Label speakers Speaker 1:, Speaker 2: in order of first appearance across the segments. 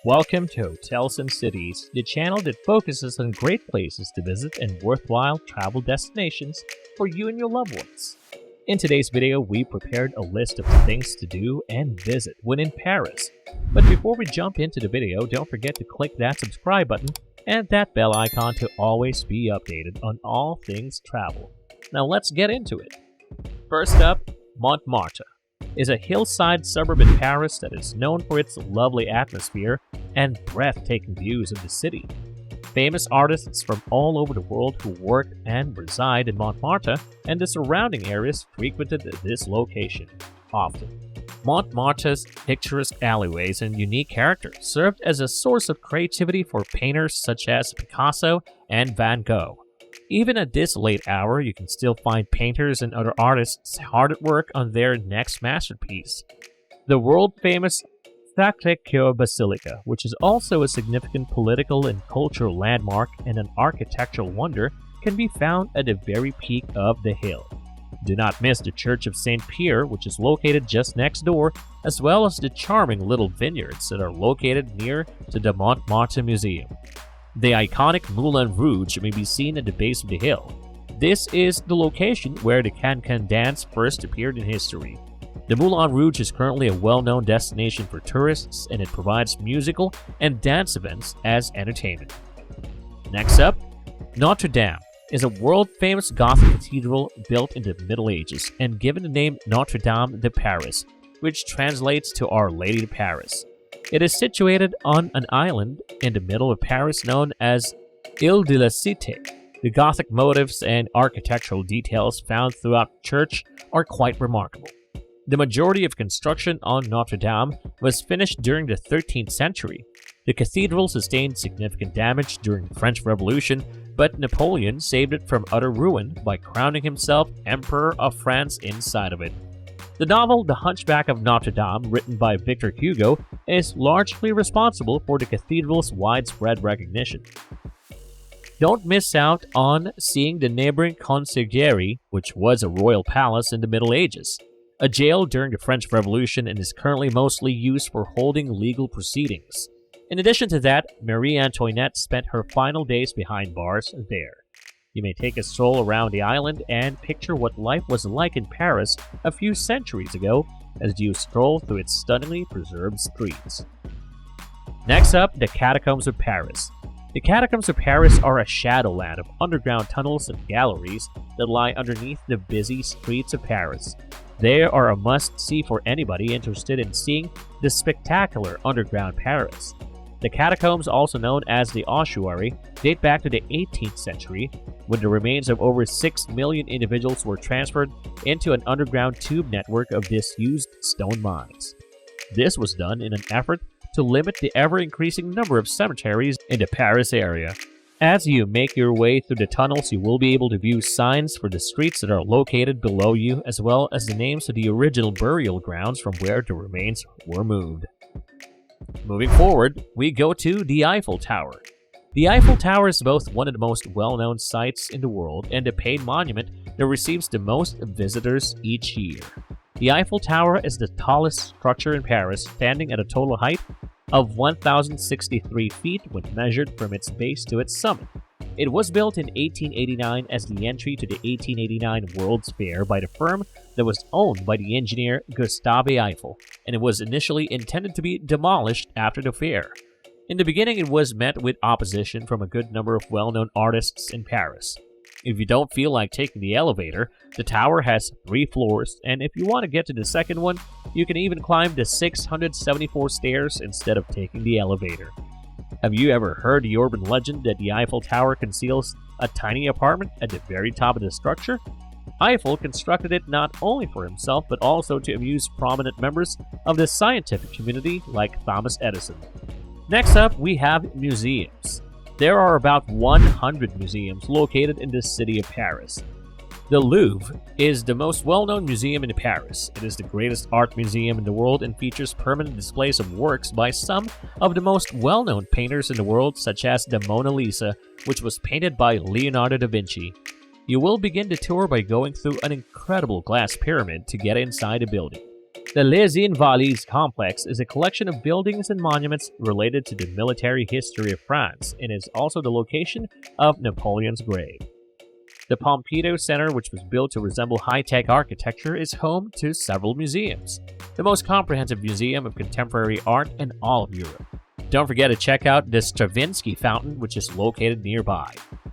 Speaker 1: Welcome to Hotels and Cities, the channel that focuses on great places to visit and worthwhile travel destinations for you and your loved ones. In today's video, we prepared a list of things to do and visit when in Paris. But before we jump into the video, don't forget to click that subscribe button and that bell icon to always be updated on all things travel. Now let's get into it. First up, Montmartre is a hillside suburb in Paris that is known for its lovely atmosphere and breathtaking views of the city. Famous artists from all over the world who work and reside in Montmartre and the surrounding areas frequented this location often. Montmartre's picturesque alleyways and unique character served as a source of creativity for painters such as Picasso and Van Gogh. Even at this late hour, you can still find painters and other artists hard at work on their next masterpiece. The world-famous Sacré-Cœur Basilica, which is also a significant political and cultural landmark and an architectural wonder, can be found at the very peak of the hill. Do not miss the Church of St. Pierre, which is located just next door, as well as the charming little vineyards that are located near to the Montmartre Museum. The iconic Moulin Rouge may be seen at the base of the hill. This is the location where the Can-Can dance first appeared in history. The Moulin Rouge is currently a well-known destination for tourists, and it provides musical and dance events as entertainment. Next up, Notre Dame is a world-famous Gothic cathedral built in the Middle Ages and given the name Notre Dame de Paris, which translates to Our Lady of Paris. It is situated on an island in the middle of Paris known as Ile de la Cité. The Gothic motifs and architectural details found throughout the church are quite remarkable. The majority of construction on Notre Dame was finished during the 13th century. The cathedral sustained significant damage during the French Revolution, but Napoleon saved it from utter ruin by crowning himself Emperor of France inside of it. The novel The Hunchback of Notre Dame, written by Victor Hugo, is largely responsible for the cathedral's widespread recognition. Don't miss out on seeing the neighboring Conciergerie, which was a royal palace in the Middle Ages, a jail during the French Revolution and is currently mostly used for holding legal proceedings. In addition to that, Marie Antoinette spent her final days behind bars there. You may take a stroll around the island and picture what life was like in Paris a few centuries ago as you stroll through its stunningly preserved streets. Next up, the Catacombs of Paris. The Catacombs of Paris are a shadowland of underground tunnels and galleries that lie underneath the busy streets of Paris. They are a must-see for anybody interested in seeing the spectacular underground Paris. The catacombs, also known as the ossuary, date back to the 18th century, when the remains of over 6 million individuals were transferred into an underground tube network of disused stone mines. This was done in an effort to limit the ever-increasing number of cemeteries in the Paris area. As you make your way through the tunnels, you will be able to view signs for the streets that are located below you, as well as the names of the original burial grounds from where the remains were moved. Moving forward, we go to the Eiffel Tower. The Eiffel Tower is both one of the most well-known sites in the world and a paid monument that receives the most visitors each year. The Eiffel Tower is the tallest structure in Paris, standing at a total height of 1,063 feet when measured from its base to its summit. It was built in 1889 as the entry to the 1889 World's Fair by the firm that was owned by the engineer Gustave Eiffel, and it was initially intended to be demolished after the fair. In the beginning, it was met with opposition from a good number of well-known artists in Paris. If you don't feel like taking the elevator, the tower has 3 floors, and if you want to get to the second one, you can even climb the 674 stairs instead of taking the elevator. Have you ever heard the urban legend that the Eiffel Tower conceals a tiny apartment at the very top of the structure? Eiffel constructed it not only for himself, but also to amuse prominent members of the scientific community like Thomas Edison. Next up, we have museums. There are about 100 museums located in the city of Paris. The Louvre is the most well-known museum in Paris. It is the greatest art museum in the world and features permanent displays of works by some of the most well-known painters in the world, such as the Mona Lisa, which was painted by Leonardo da Vinci. You will begin the tour by going through an incredible glass pyramid to get inside the building. The Les Invalides complex is a collection of buildings and monuments related to the military history of France and is also the location of Napoleon's grave. The Pompidou Center, which was built to resemble high-tech architecture, is home to several museums, the most comprehensive museum of contemporary art in all of Europe. Don't forget to check out the Stravinsky Fountain, which is located nearby.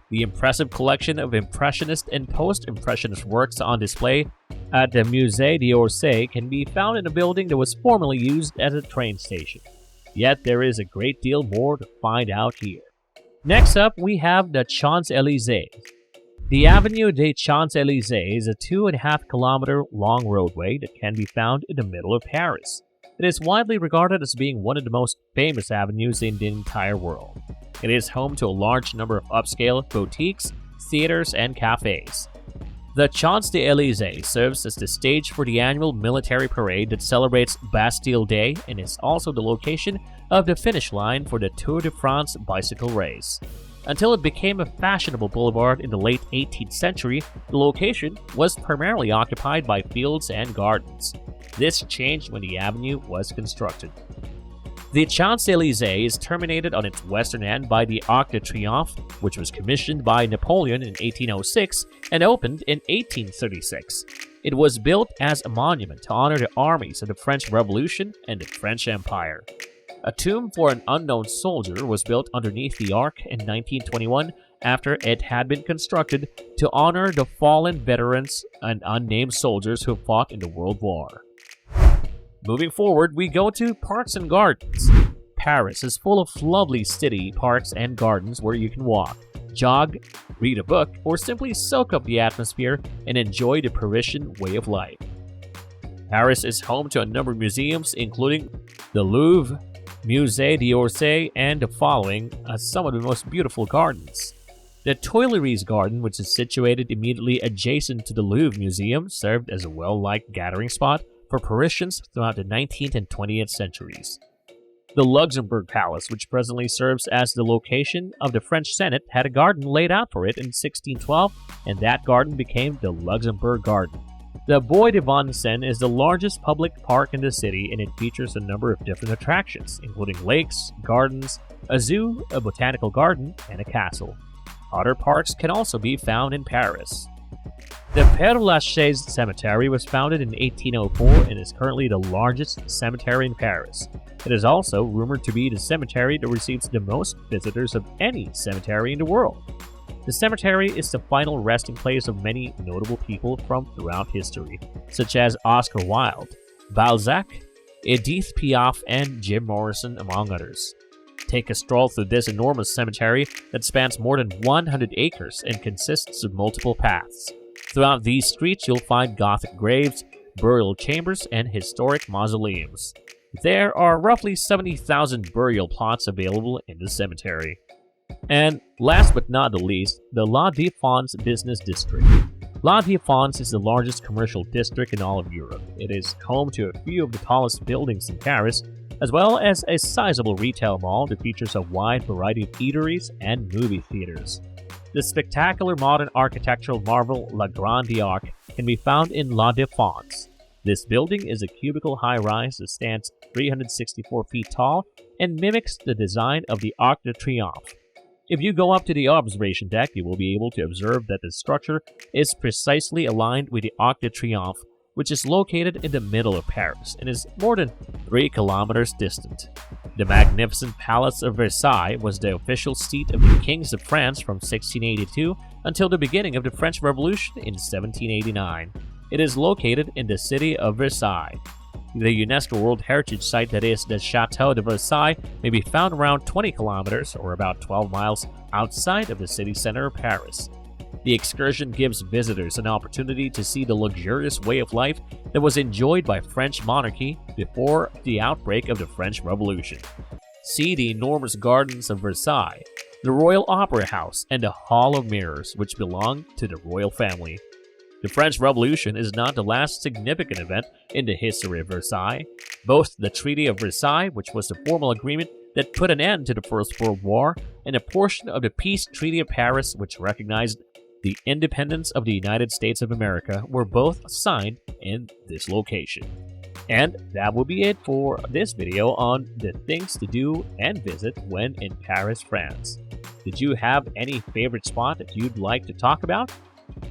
Speaker 1: The impressive collection of Impressionist and Post-Impressionist works on display at the Musée d'Orsay can be found in a building that was formerly used as a train station. Yet there is a great deal more to find out here. Next up, we have the Chance Elysee. The Avenue des Chance Elysee is a 2.5-kilometer long roadway that can be found in the middle of Paris. It is widely regarded as being one of the most famous avenues in the entire world. It is home to a large number of upscale boutiques, theaters, and cafes. The Champs Élysées serves as the stage for the annual military parade that celebrates Bastille Day and is also the location of the finish line for the Tour de France bicycle race. Until it became a fashionable boulevard in the late 18th century, the location was primarily occupied by fields and gardens. This changed when the avenue was constructed. The Champs Elysee is terminated on its western end by the Arc de Triomphe, which was commissioned by Napoleon in 1806 and opened in 1836. It was built as a monument to honor the armies of the French Revolution and the French Empire. A tomb for an unknown soldier was built underneath the Arc in 1921 after it had been constructed to honor the fallen veterans and unnamed soldiers who fought in the World War. Moving forward, we go to parks and gardens. Paris is full of lovely city parks and gardens where you can walk, jog, read a book, or simply soak up the atmosphere and enjoy the Parisian way of life. Paris is home to a number of museums, including the Louvre, Musée d'Orsay, and the following as some of the most beautiful gardens. The Tuileries Garden, which is situated immediately adjacent to the Louvre Museum, served as a well-liked gathering spot for Parisians throughout the 19th and 20th centuries. The Luxembourg Palace, which presently serves as the location of the French Senate, had a garden laid out for it in 1612, and that garden became the Luxembourg Garden. The Bois de Vincennes is the largest public park in the city, and it features a number of different attractions, including lakes, gardens, a zoo, a botanical garden, and a castle. Other parks can also be found in Paris. The Père Lachaise Cemetery was founded in 1804 and is currently the largest cemetery in Paris. It is also rumored to be the cemetery that receives the most visitors of any cemetery in the world. The cemetery is the final resting place of many notable people from throughout history, such as Oscar Wilde, Balzac, Edith Piaf, and Jim Morrison, among others. Take a stroll through this enormous cemetery that spans more than 100 acres and consists of multiple paths. Throughout these streets, you'll find Gothic graves, burial chambers, and historic mausoleums. There are roughly 70,000 burial plots available in the cemetery. And last but not the least, the La Défense Business District. La Défense is the largest commercial district in all of Europe. It is home to a few of the tallest buildings in Paris, as well as a sizable retail mall that features a wide variety of eateries and movie theaters. The spectacular modern architectural marvel La Grande Arc can be found in La Défense. This building is a cubical high-rise that stands 364 feet tall and mimics the design of the Arc de Triomphe. If you go up to the observation deck, you will be able to observe that the structure is precisely aligned with the Arc de Triomphe, which is located in the middle of Paris and is more than 3 kilometers distant. The magnificent Palace of Versailles was the official seat of the kings of France from 1682 until the beginning of the French Revolution in 1789. It is located in the city of Versailles. The UNESCO World Heritage Site that is the Château de Versailles may be found around 20 kilometers or about 12 miles outside of the city center of Paris. The excursion gives visitors an opportunity to see the luxurious way of life that was enjoyed by French monarchy before the outbreak of the French Revolution. See the enormous gardens of Versailles, the Royal Opera House, and the Hall of Mirrors, which belong to the royal family. The French Revolution is not the last significant event in the history of Versailles. Both the Treaty of Versailles, which was the formal agreement that put an end to the First World War, and a portion of the Peace Treaty of Paris, which recognized the independence of the United States of America, were both signed in this location. And that will be it for this video on the things to do and visit when in Paris, France. Did you have any favorite spot that you'd like to talk about?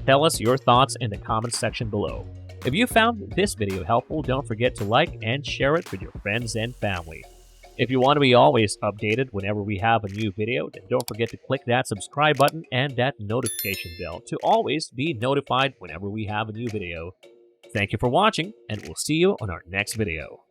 Speaker 1: Tell us your thoughts in the comments section below. If you found this video helpful, don't forget to like and share it with your friends and family. If you want to be always updated whenever we have a new video, then don't forget to click that subscribe button and that notification bell to always be notified whenever we have a new video. Thank you for watching, and we'll see you on our next video.